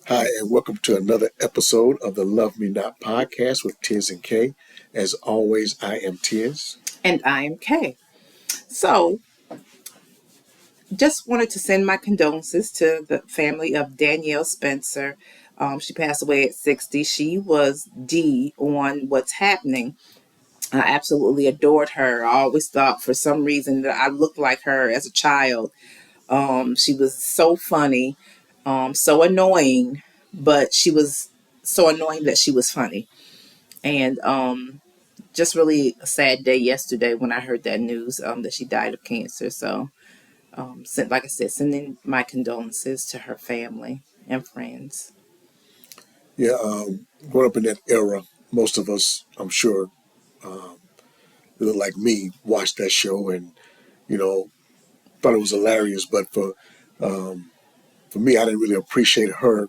Hi, and welcome to another episode of the Love Me Not podcast with Tiz and Kay. As always, I am Tiz. And I am Kay. So, just wanted to send my condolences to the family of Danielle Spencer. She passed away at 60. She was D on What's Happening. I absolutely adored her. I always thought for some reason that I looked like her as a child. She was so funny, so annoying, but she was so annoying that she was funny. And just really a sad day yesterday when I heard that news that she died of cancer. So, like I said, sending my condolences to her family and friends. Yeah, growing up in that era, most of us, I'm sure, like me, watched that show and, you know, thought it was hilarious. But for me, I didn't really appreciate her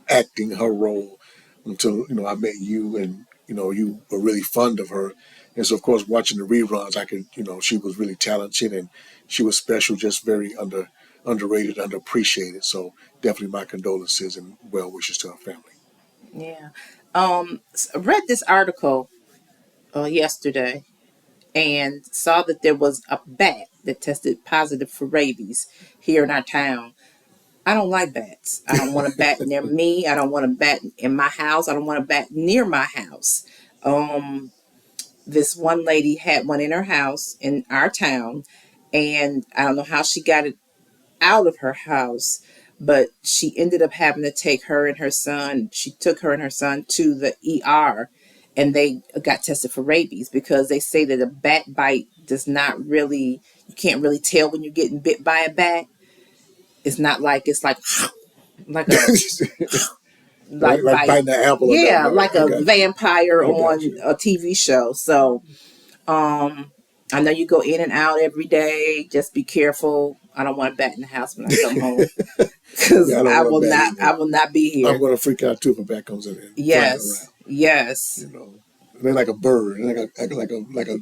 acting, her role until, I met you and, you were really fond of her. And so, of course, watching the reruns, I could, she was really talented and she was special, just very underrated, underappreciated. So definitely my condolences and well wishes to her family. Yeah. I read this article yesterday and saw that there was a bat that tested positive for rabies here in our town. I don't like bats. I don't want a bat near me. I don't want a bat in my house. I don't want a bat near my house. This one lady had one in her house in our town, and I don't know how she got it out of her house, but she ended up having to take her and her son. She took her and her son to the ER, and they got tested for rabies because they say that a bat bite does not really, you can't really tell when you're getting bit by a bat. It's not like it's like a like, like like bite. biting the apple or Yeah, nothing. like I a got you. vampire I got on you. a TV show. So I know you go in and out every day. Just be careful. I don't want a bat in the house when I come home Yeah, because I don't I want a will bat not. either. I will not be I'm here. going to freak out too if a bat comes in and flying Yes, around. yes, You know, they're like a bird, like a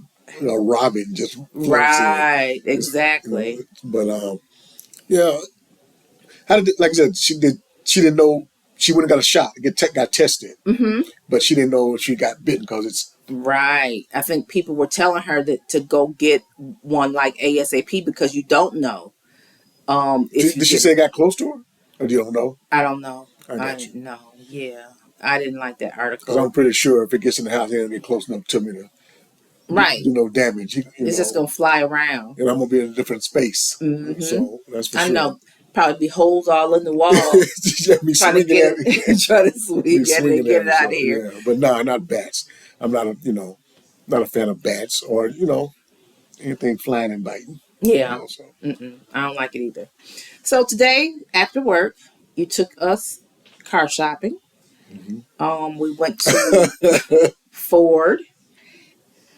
robin just floats in. right, It's, exactly. but yeah. How did like I said, she didn't know she wouldn't got a shot, got tested, Hmm. but she didn't know she got bitten because it's. Right. I think people were telling her that to go get one like ASAP because you don't know if you Did she get say it. it got close to her, or do you don't know? I don't know. I I got you didn't know. Yeah, I didn't like that because I'm article. pretty sure if it gets in the house, it don't get close enough to me to Right. do no damage. It's just gonna fly around. And I'm gonna be in a different space, Hmm. so that's for I sure. know. Probably be holes all in the wall Me trying to swinging get at me, it, trying to me swing at it and swinging get at it me. out of So here. yeah, but no, not bats. I'm not not a fan of bats or anything flying and biting. Yeah. So. I don't like it either. So today after work, you took us car shopping. Mhm. We went to Ford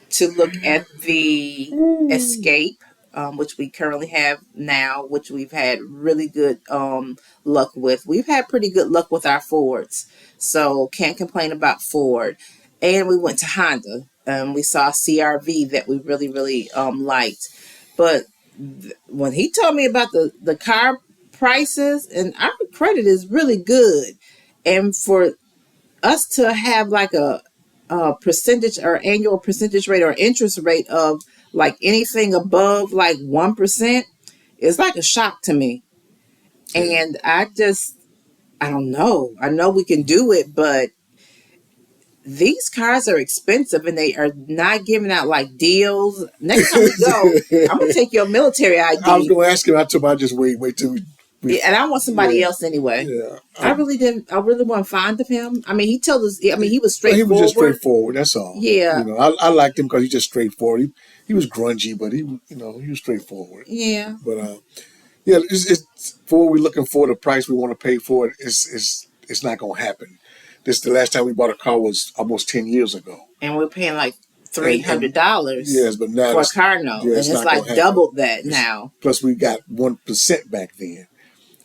to look at the Ooh. Escape, which we currently have now, which we've had really good luck with. We've had pretty good luck with our Fords, so can't complain about Ford. And we went to Honda. We saw CRV that we really, really liked. But when he told me about the car prices, and our credit is really good, and for us to have like a percentage or annual percentage rate or interest rate of like anything above like 1% is like a shock to me. Yeah. And I don't know. I know we can do it, but these cars are expensive and they are not giving out like deals. Next time we go, I'm gonna take your military I was ID. gonna ask him. I told him I just wait till we Yeah, and I want somebody yeah, else anyway. yeah. I really didn't. I really wasn't fond of him. I mean, he told us. I mean, he was Well, he was just straightforward. straightforward. That's all. Yeah, I liked him because he's just straightforward. He was grungy, but he was straightforward. yeah. But yeah, it's for what we're looking for. The price we want to pay for it it's not gonna happen. This the last time we bought a car was almost 10 years ago, And we're paying like three and hundred dollars yes, but now for a car note, and it's it's not gonna like happen. doubled that It's, now. plus we got 1% back then.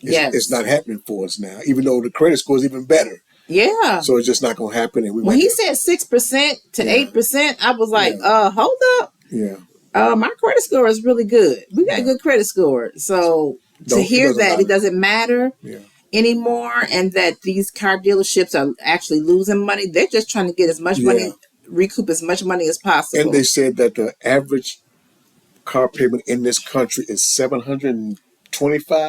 It's Yes, not happening for us now, even though the credit score is even better. yeah. So it's just not gonna happen. And we When went he to said 6% to yeah, 8%, I was like, yeah, hold up. yeah, My credit score is really good. We got a yeah. good credit score. So to It hear doesn't that it matter. doesn't matter, Yeah, anymore, and that these car dealerships are actually losing money. They're just trying to get as much Yeah. money, recoup as much money as And they possible. said that the average car payment in this country is $725.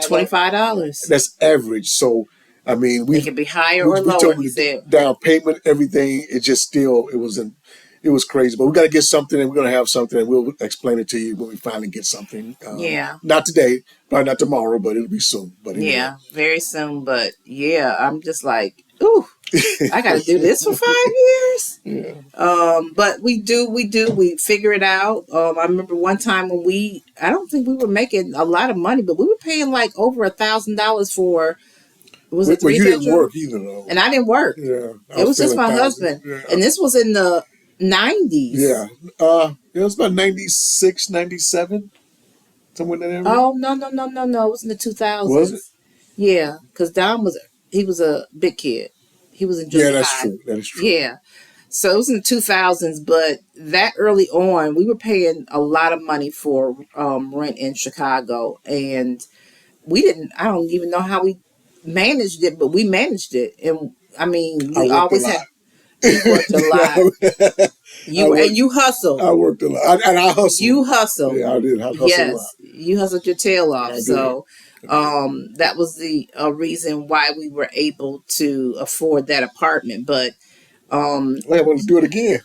$25. That's average. So, I mean, It can be higher we or we lower, told he you the said. down payment, everything. It just still it was crazy. But we got to get something, and we're gonna have something, and we'll explain it to you when we finally get something. Yeah. Not today, probably not tomorrow, but it'll be soon. But anyway, Yeah, very soon. But yeah, I'm just like, ooh, I got to do this for 5 years. yeah. But we figure it out. I remember one time when I don't think we were making a lot of money, but we were paying like over $1,000 for, was it Well, three you didn't bedroom? work either, though. And I didn't work. Yeah, I It was was paying just like my 1,000. husband, Yeah, and this was in the '90s. yeah. It was about 96, 97, somewhere in that area. Oh no no no no no! It was in the Was it? 2000s. Yeah, because Don he was a big kid. He was in Yeah, junior that's high. true. That is true. Yeah. So it was in the 2000s, but that early on, we were paying a lot of money for rent in Chicago. And I don't even know how we managed it, but we managed it. And I mean, I we worked a always lot. had, you worked a lot. I And worked. you hustled. I worked a lot, and I hustled. You hustled. Yeah, I did. I hustled a lot. Yes, you hustled your tail off. I did. So I did. that was the reason why we were able to afford that apartment. But I want to do it again.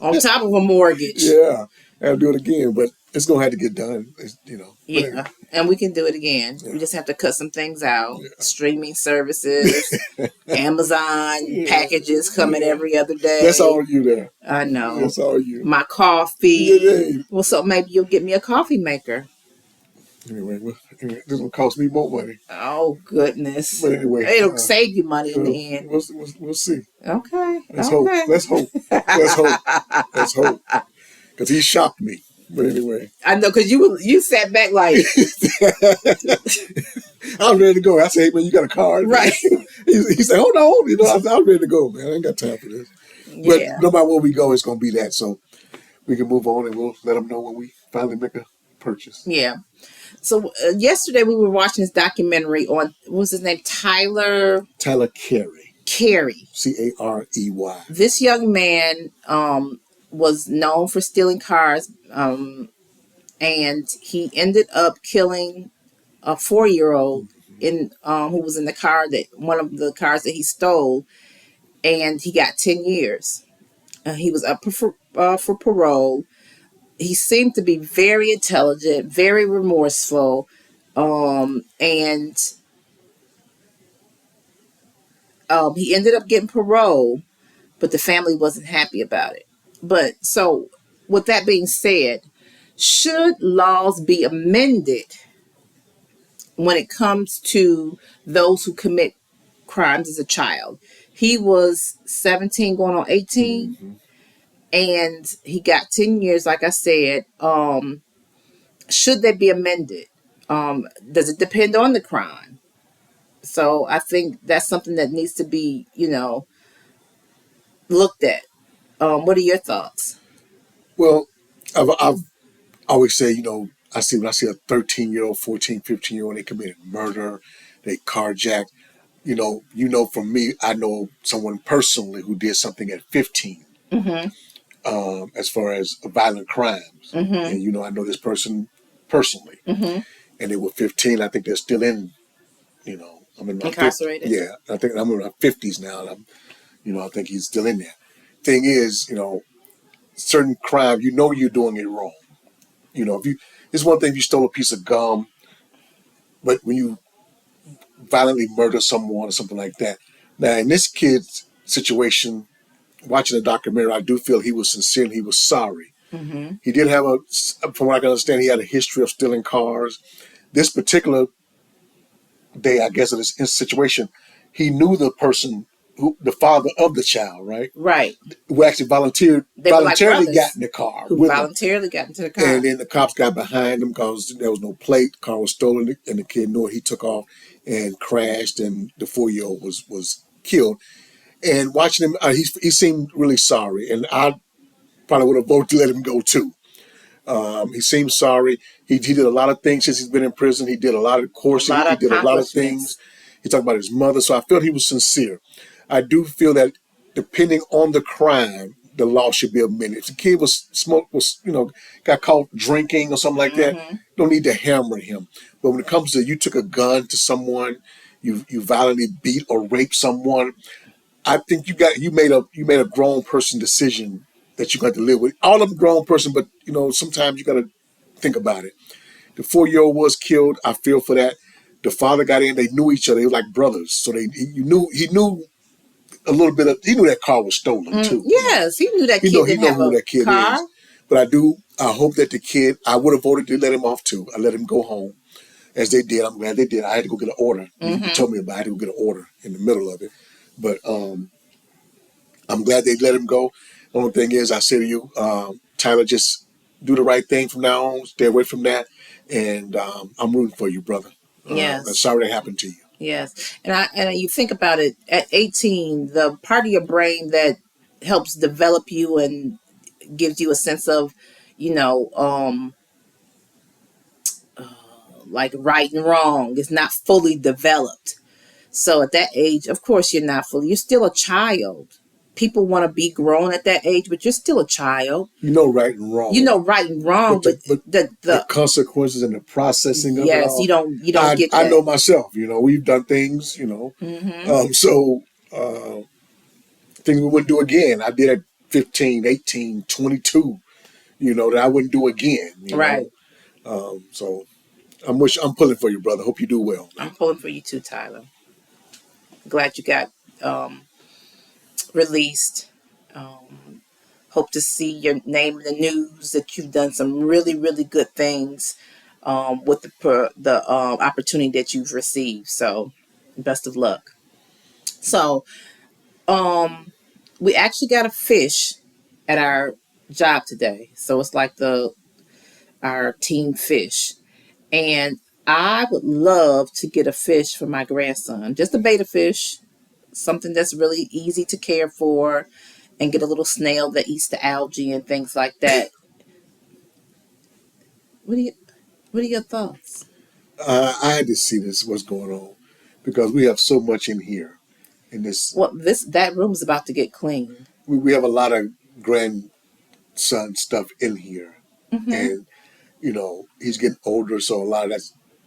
on top of a mortgage. Yeah, I have to do it again, but it's gonna have to get done. But anyway, Yeah, and we can do it again. yeah, We just have to cut some things out. yeah, Streaming services, Amazon yeah, packages coming yeah. every other That's day. all you there. I know. That's all you. My Yeah, coffee. yeah. Well, so maybe you'll get me a coffee maker. Anyway, this will cost me more money. Oh, goodness. But anyway, It'll save you money in the end. we'll see. Okay. Let's hope. Okay. Let's hope. Let's hope. Let's hope. Because he shocked me. But anyway, I know, because you sat back like, I was ready to go. I said, "Hey man, you got a card?" right. He said, "Hold on." I was ready to go, man. I ain't got time for this. But Yeah. no matter where we go, it's gonna be that. So we can move on, and we'll let them know when we finally make a purchase. Yeah. So yesterday we were watching this documentary on, what was his name? Tyler Carey, Carey. Carey. This young man was known for stealing cars, and he ended up killing a 4-year-old in who was in the car, that one of the cars that he stole, and he got 10 years. He was up for parole. He seemed to be very intelligent, very remorseful, and he ended up getting parole, but the family wasn't happy about it. But so, with that being said, should laws be amended when it comes to those who commit crimes as a child? He was 17 going on 18, Mm-hmm. and he got 10 years, like I said. Should they be amended? Does it depend on the crime? So I think that's something that needs to be, looked at. What are your thoughts? Well, I've always say, when I see a 13-year-old, 14, 15-year-old, they committed murder, they carjacked. From me, I know someone personally who did something at 15, Mm-hmm. as far as violent crimes. Mm-hmm. And, I know this person personally. Mm-hmm. And they were 15. I think they're still I'm in my 50s. Incarcerated. Yeah, I think I'm in my 50s now. And I think he's still in there. Thing is, certain crime, you're doing it wrong. If you, it's one thing if you stole a piece of gum, but when you violently murder someone or something like that. Now, in this kid's situation, watching the documentary, I do feel he was sincere and he was sorry. Mm-hmm. He did have from what I can understand, he had a history of stealing cars. This particular day, I guess, in this situation, he knew the person, the father of the child, right? Right. Who actually They were like voluntarily got brothers in the car who with him. voluntarily got into the And car. then the cops got behind him because there was no plate. The car was stolen, and the kid knew it. He took off and crashed, and the 4-year-old was killed. And watching him, he seemed really sorry, and I probably would have voted to let him go too. He seems sorry. He did a lot of things since he's been in prison. He did a lot of A courses. lot He of did a lot of things. accomplishments. He talked about his mother. So I felt he was sincere. I do feel that depending on the crime, the law should be amended. If the kid got caught drinking or something like that, Mm-hmm. don't need to hammer him. But when it comes to you took a gun to someone, you violently beat or raped someone, I think you made a grown person decision that you got to live with. All of them grown person, but sometimes you got to think about it. The 4-year-old was killed. I feel for that. The father got in. They knew each other. They were like brothers. So he knew a little bit of. He knew that car was stolen too. Yes, he knew that He know kid he didn't know have who a that kid is. car. But I do. I hope that the kid. I would have voted to let him off too. I let him go home as they did. I'm glad they did. I had to go get an order. You Mm-hmm. told me about. I had to go get an order in the middle of it. But I'm glad they let him go. The only thing is, I say to you, Tyler, just do the right thing from now on. Stay away from that, and I'm rooting for you, brother. I'm Yes. sorry that happened to you. Yes. And you think about it, at 18, the part of your brain that helps develop you and gives you a sense of, you know, like right and wrong is not fully developed. So at that age, of course, you're still a child. People want to be grown at that age, but you're still a child. You know right and You wrong, know right and wrong, but but the consequences and the processing of it yes, all, you don't I get I that. know myself. We've done things. Mm-hmm. So things we wouldn't do again. I did at 15, 18, 22. That I wouldn't do again. Right. So I'm pulling for you, brother. Hope you do well, man. I'm pulling for you too, Tyler. Glad you got released. Um, Hope to see your name in the news that you've done some really, really good things with the opportunity that you've received. So, best of luck. So, we actually got a fish at our job today. So it's like the our team fish, and I would love to get a fish for my grandson, just a betta fish, something that's really easy to care for, and get a little snail that eats the algae and things like that. What do you What are your thoughts? I had to see what's going on because we have so much in here. In this, Well, this that room's about to get clean. we have a lot of grandson stuff in here, Mm-hmm. and he's getting older, so a lot of that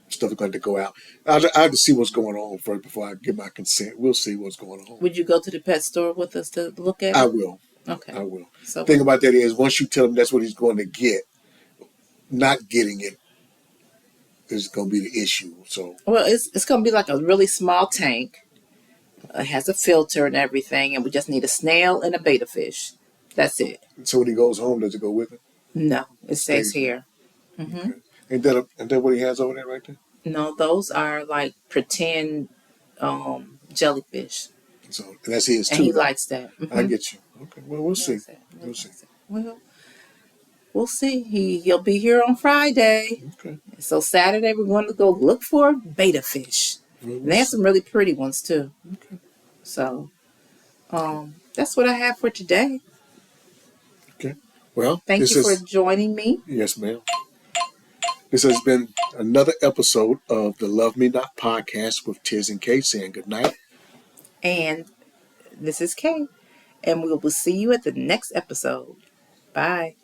stuff is going to go out. I have to see what's going on first before I give my consent. We'll see what's going on. Would you go to the pet store with us to look at I it? will. Okay. I will. So Thing about that is, once you tell him that's what he's going to get, not getting it is going to be the issue. So, well, it's gonna be like a really small tank. It has a filter and everything, and we just need a snail and a betta fish. That's it. so when he goes home, does it go with him? No, it stays Stays. here. Hmm. Okay. Ain't that what he has over there right there? No, those are like pretend jellyfish, So, and that's his and too, he though. likes that. I Hmm. get you. Okay. Well, we'll He see. likes that. He We'll see. likes that. Well, we'll see. He'll be here on Friday. Okay. So Saturday we're going to go look for betta fish, Well, and we'll they have see. some really pretty ones too. Okay. So that's what I have for today. Okay. Well, Thank you for joining me. yes, ma'am. This has been another episode of the Love Me Not podcast with Tiz and Kay saying good night. And this is Kay, and we will see you at the next episode. Bye.